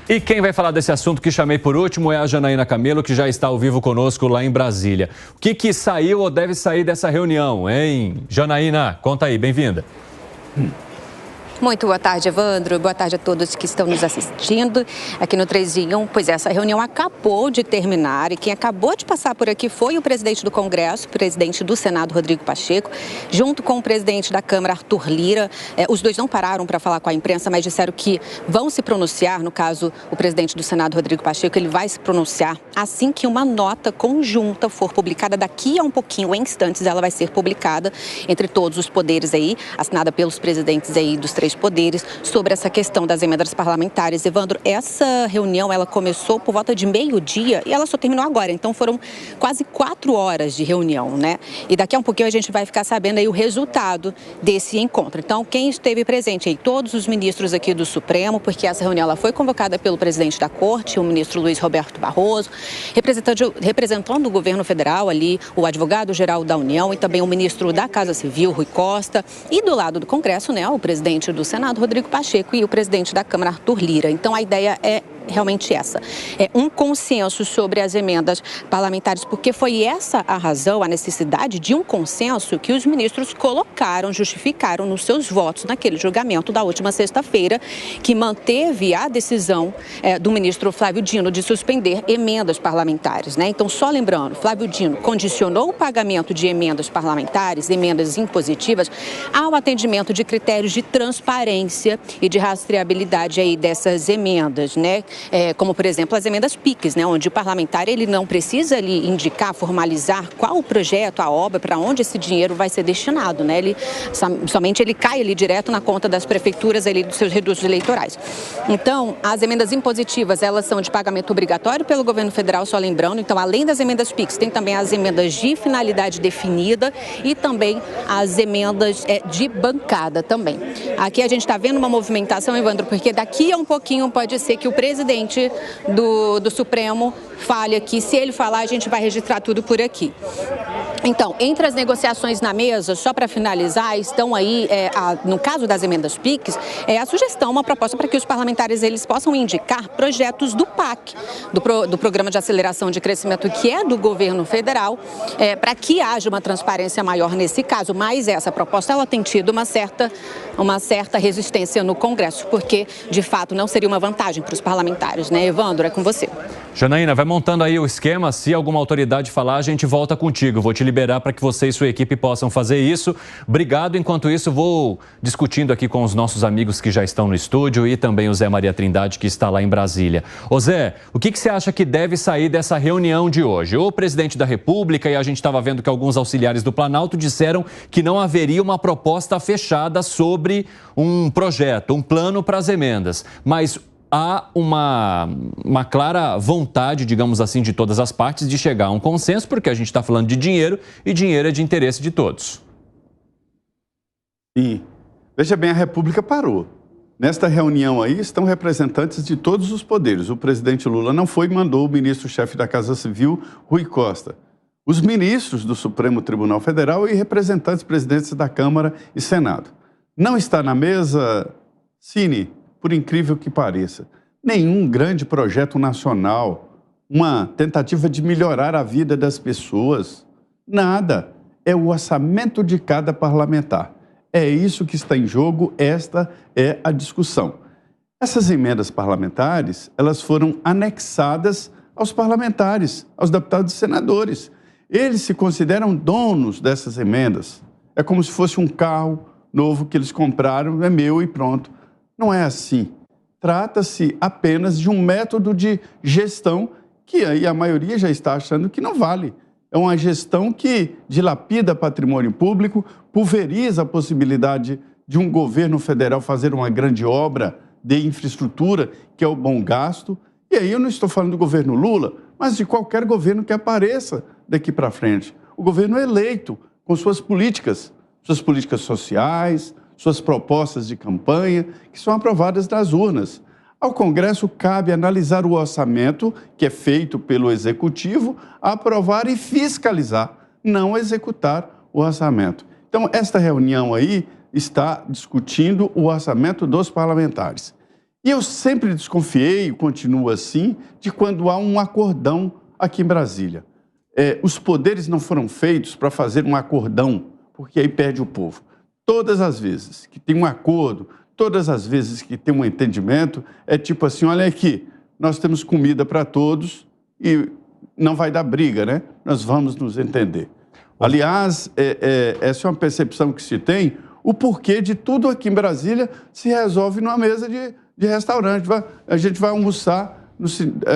E quem vai falar desse assunto que chamei por último é a Janaína Camelo, que já está ao vivo conosco lá em Brasília. O que saiu ou deve sair dessa reunião, hein? Janaína, conta aí, bem-vinda. Muito boa tarde, Evandro. Boa tarde a todos que estão nos assistindo aqui no 3 em 1. Pois é, essa reunião acabou de terminar e quem acabou de passar por aqui foi o presidente do Congresso, o presidente do Senado, Rodrigo Pacheco, junto com o presidente da Câmara, Arthur Lira. Os dois não pararam para falar com a imprensa, mas disseram que vão se pronunciar. No caso, o presidente do Senado, Rodrigo Pacheco, ele vai se pronunciar assim que uma nota conjunta for publicada. Daqui a um pouquinho, em instantes, ela vai ser publicada entre todos os poderes aí, assinada pelos presidentes aí dos três poderes, sobre essa questão das emendas parlamentares. Evandro, essa reunião ela começou por volta de meio-dia e ela só terminou agora, então foram quase 4 horas de reunião, né? E daqui a um pouquinho a gente vai ficar sabendo aí o resultado desse encontro. Então, quem esteve presente aí, todos os ministros aqui do Supremo, porque essa reunião ela foi convocada pelo presidente da Corte, o ministro Luiz Roberto Barroso, representando o governo federal ali, o advogado-geral da União e também o ministro da Casa Civil, Rui Costa, e do lado do Congresso, né, o presidente do Senado, Rodrigo Pacheco, e o presidente da Câmara, Arthur Lira. Então, a ideia é realmente essa, é um consenso sobre as emendas parlamentares, porque foi essa a razão, a necessidade de um consenso que os ministros colocaram, justificaram nos seus votos naquele julgamento da última sexta-feira, que manteve a decisão do ministro Flávio Dino de suspender emendas parlamentares, né? Então, só lembrando, Flávio Dino condicionou o pagamento de emendas parlamentares, emendas impositivas, ao atendimento de critérios de transparência e de rastreabilidade aí dessas emendas, né? Como, por exemplo, as emendas PIX, né, onde o parlamentar ele não precisa ali indicar, formalizar qual o projeto, a obra, para onde esse dinheiro vai ser destinado, né? Somente ele cai ali direto na conta das prefeituras ali dos seus redutos eleitorais. Então, as emendas impositivas, elas são de pagamento obrigatório pelo governo federal, só lembrando. Então, além das emendas PIX, tem também as emendas de finalidade definida e também as emendas de bancada também. Aqui a gente está vendo uma movimentação, Evandro, porque daqui a um pouquinho pode ser que o presidente do Supremo fale aqui. Se ele falar, a gente vai registrar tudo por aqui. Então, entre as negociações na mesa, só para finalizar, estão aí, no caso das emendas PIX, a sugestão, uma proposta para que os parlamentares eles possam indicar projetos do PAC, do Programa de Aceleração de Crescimento, que é do governo federal, para que haja uma transparência maior nesse caso. Mas essa proposta ela tem tido uma certa resistência no Congresso, porque, de fato, não seria uma vantagem para os parlamentares, né? Evandro, é com você. Janaína, vai montando aí o esquema. Se alguma autoridade falar, a gente volta contigo. Vou te liberar para que você e sua equipe possam fazer isso. Obrigado. Enquanto isso, vou discutindo aqui com os nossos amigos que já estão no estúdio e também o Zé Maria Trindade, que está lá em Brasília. Ô Zé, o que você acha que deve sair dessa reunião de hoje? O presidente da República, e a gente estava vendo que alguns auxiliares do Planalto disseram que não haveria uma proposta fechada sobre um projeto, um plano para as emendas. Mas há uma clara vontade, digamos assim, de todas as partes de chegar a um consenso, porque a gente está falando de dinheiro e dinheiro é de interesse de todos. Sim. Veja bem, a República parou. Nesta reunião aí estão representantes de todos os poderes. O presidente Lula não foi e mandou o ministro-chefe da Casa Civil, Rui Costa. Os ministros do Supremo Tribunal Federal e representantes presidentes da Câmara e Senado. Não está na mesa, Cine, por incrível que pareça, nenhum grande projeto nacional, uma tentativa de melhorar a vida das pessoas, nada. É o orçamento de cada parlamentar. É isso que está em jogo, esta é a discussão. Essas emendas parlamentares, elas foram anexadas aos parlamentares, aos deputados e senadores. Eles se consideram donos dessas emendas. É como se fosse um carro novo que eles compraram, é meu e pronto. Não é assim. Trata-se apenas de um método de gestão que aí a maioria já está achando que não vale. É uma gestão que dilapida patrimônio público, pulveriza a possibilidade de um governo federal fazer uma grande obra de infraestrutura, que é o bom gasto. E aí eu não estou falando do governo Lula, mas de qualquer governo que apareça daqui para frente. O governo é eleito com suas políticas sociais, suas propostas de campanha, que são aprovadas nas urnas. Ao Congresso cabe analisar o orçamento, que é feito pelo Executivo, aprovar e fiscalizar, não executar o orçamento. Então, esta reunião aí está discutindo o orçamento dos parlamentares. E eu sempre desconfiei, e continuo assim, de quando há um acordão aqui em Brasília. Os poderes não foram feitos para fazer um acordão, porque aí perde o povo. Todas as vezes que tem um acordo, todas as vezes que tem um entendimento, é tipo assim, olha aqui, nós temos comida para todos e não vai dar briga, né? Nós vamos nos entender. Aliás, essa é uma percepção que se tem, o porquê de tudo aqui em Brasília se resolve numa mesa de restaurante. A gente vai almoçar,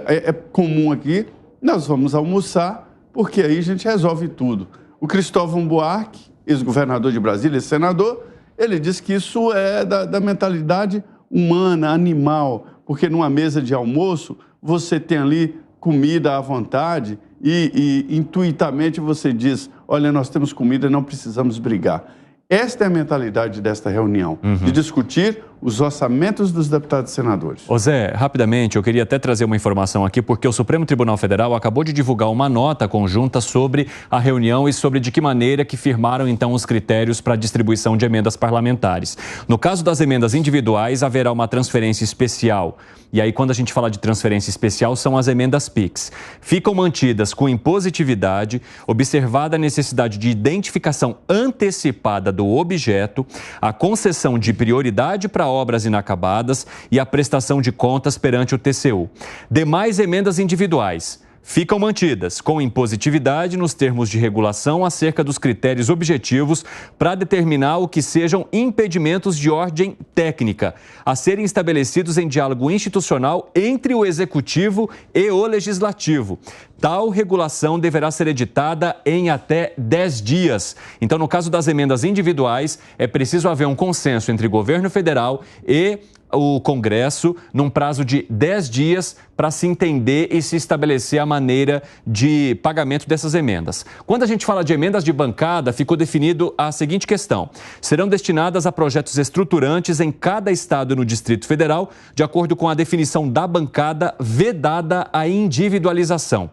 é comum aqui, nós vamos almoçar, porque aí a gente resolve tudo. O Cristóvão Buarque, ex-governador de Brasília, senador, ele diz que isso é da mentalidade humana, animal, porque numa mesa de almoço você tem ali comida à vontade e intuitamente você diz, olha, nós temos comida, não precisamos brigar. Esta é a mentalidade desta reunião, de discutir os orçamentos dos deputados e senadores. Ô Zé, rapidamente, eu queria até trazer uma informação aqui, porque o Supremo Tribunal Federal acabou de divulgar uma nota conjunta sobre a reunião e sobre de que maneira que firmaram, então, os critérios para a distribuição de emendas parlamentares. No caso das emendas individuais, haverá uma transferência especial. E aí, quando a gente fala de transferência especial, são as emendas PIX. Ficam mantidas com impositividade, observada a necessidade de identificação antecipada do objeto, a concessão de prioridade para obras inacabadas e a prestação de contas perante o TCU. Demais emendas individuais ficam mantidas com impositividade nos termos de regulação acerca dos critérios objetivos para determinar o que sejam impedimentos de ordem técnica a serem estabelecidos em diálogo institucional entre o Executivo e o Legislativo. Tal regulação deverá ser editada em até 10 dias. Então, no caso das emendas individuais, é preciso haver um consenso entre o governo federal e o Congresso num prazo de 10 dias para se entender e se estabelecer a maneira de pagamento dessas emendas. Quando a gente fala de emendas de bancada, ficou definido a seguinte questão: serão destinadas a projetos estruturantes em cada estado no Distrito Federal, de acordo com a definição da bancada, vedada a individualização.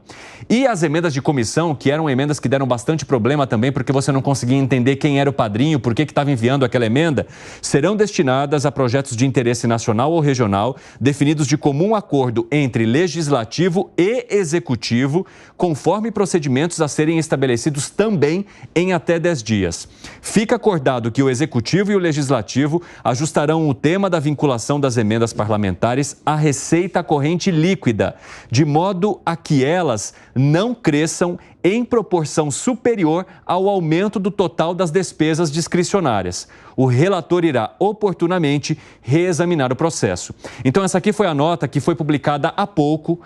E as emendas de comissão, que eram emendas que deram bastante problema também, porque você não conseguia entender quem era o padrinho, por que estava enviando aquela emenda, serão destinadas a projetos de interesse nacional ou regional, definidos de comum acordo entre Legislativo e Executivo, conforme procedimentos a serem estabelecidos também em até 10 dias. Fica acordado que o Executivo e o Legislativo ajustarão o tema da vinculação das emendas parlamentares à receita corrente líquida, de modo a que elas não cresçam em proporção superior ao aumento do total das despesas discricionárias. O relator irá oportunamente reexaminar o processo. Então, essa aqui foi a nota que foi publicada há pouco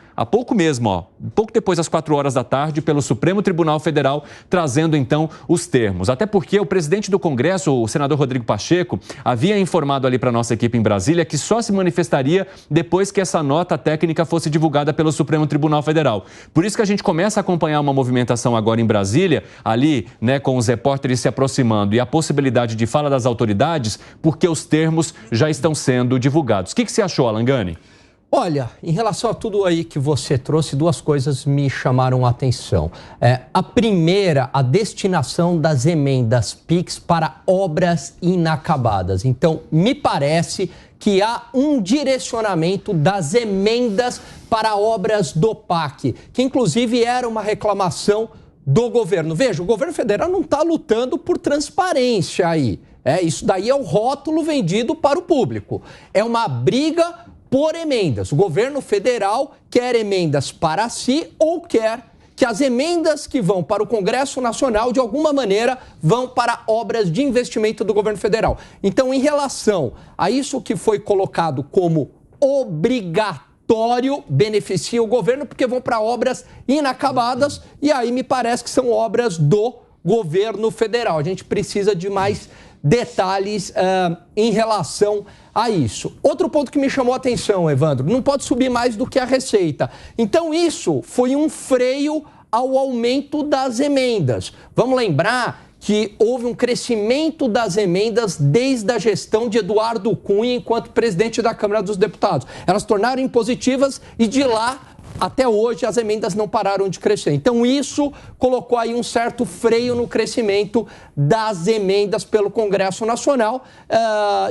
mesmo, pouco depois das 4 horas da tarde, pelo Supremo Tribunal Federal, trazendo então os termos. Até porque o presidente do Congresso, o senador Rodrigo Pacheco, havia informado ali para a nossa equipe em Brasília que só se manifestaria depois que essa nota técnica fosse divulgada pelo Supremo Tribunal Federal. Por isso que a gente começa a acompanhar uma movimentação agora em Brasília, ali, né, com os repórteres se aproximando e a possibilidade de fala das autoridades, porque os termos já estão sendo divulgados. O que você achou, Alangani? Olha, em relação a tudo aí que você trouxe, 2 coisas me chamaram a atenção. A primeira, a destinação das emendas PIX para obras inacabadas. Então, me parece que há um direcionamento das emendas para obras do PAC, que inclusive era uma reclamação do governo. Veja, o governo federal não está lutando por transparência aí. Isso daí é o rótulo vendido para o público. É uma briga por emendas. O governo federal quer emendas para si ou quer que as emendas que vão para o Congresso Nacional, de alguma maneira, vão para obras de investimento do governo federal. Então, em relação a isso que foi colocado como obrigatório, beneficia o governo, porque vão para obras inacabadas, e aí me parece que são obras do governo federal. A gente precisa de mais detalhes em relação a isso. Outro ponto que me chamou a atenção, Evandro, não pode subir mais do que a receita. Então isso foi um freio ao aumento das emendas. Vamos lembrar que houve um crescimento das emendas desde a gestão de Eduardo Cunha enquanto presidente da Câmara dos Deputados. Elas tornaram impositivas e de lá até hoje as emendas não pararam de crescer. Então isso colocou aí um certo freio no crescimento das emendas pelo Congresso Nacional.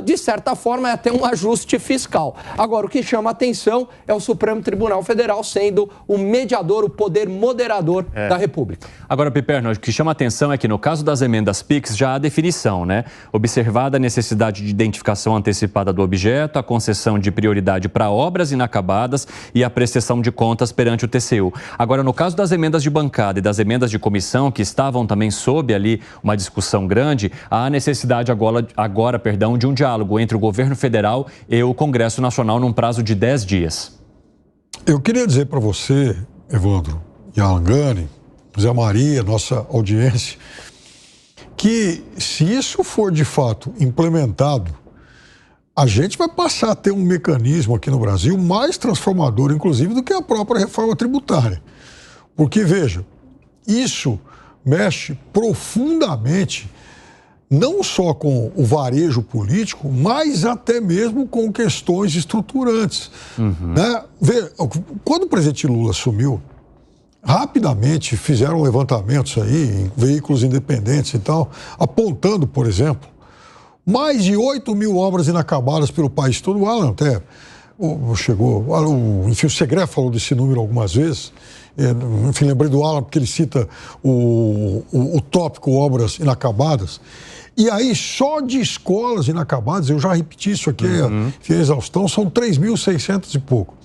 De certa forma é até um ajuste fiscal. Agora, o que chama a atenção é o Supremo Tribunal Federal sendo o mediador, o poder moderador da República. Agora, Piperno, o que chama a atenção é que no caso das emendas PIX já há definição, né? Observada a necessidade de identificação antecipada do objeto, a concessão de prioridade para obras inacabadas e a prestação de contas perante o TCU. Agora, no caso das emendas de bancada e das emendas de comissão, que estavam também sob ali uma discussão grande, há necessidade agora, de um diálogo entre o governo federal e o Congresso Nacional num prazo de 10 dias. Eu queria dizer para você, Evandro, e Alan Gani, Zé Maria, nossa audiência, que se isso for de fato implementado, a gente vai passar a ter um mecanismo aqui no Brasil mais transformador, inclusive, do que a própria reforma tributária. Porque, veja, isso mexe profundamente não só com o varejo político, mas até mesmo com questões estruturantes. Né? Quando o presidente Lula assumiu, rapidamente fizeram levantamentos aí em veículos independentes e tal, apontando, por exemplo, mais de 8 mil obras inacabadas pelo país todo. O Alan até enfim, o Segré falou desse número algumas vezes. Enfim, lembrei do Alan porque ele cita o tópico obras inacabadas. E aí, só de escolas inacabadas, eu já repeti isso aqui, a exaustão, são 3.600 e pouco.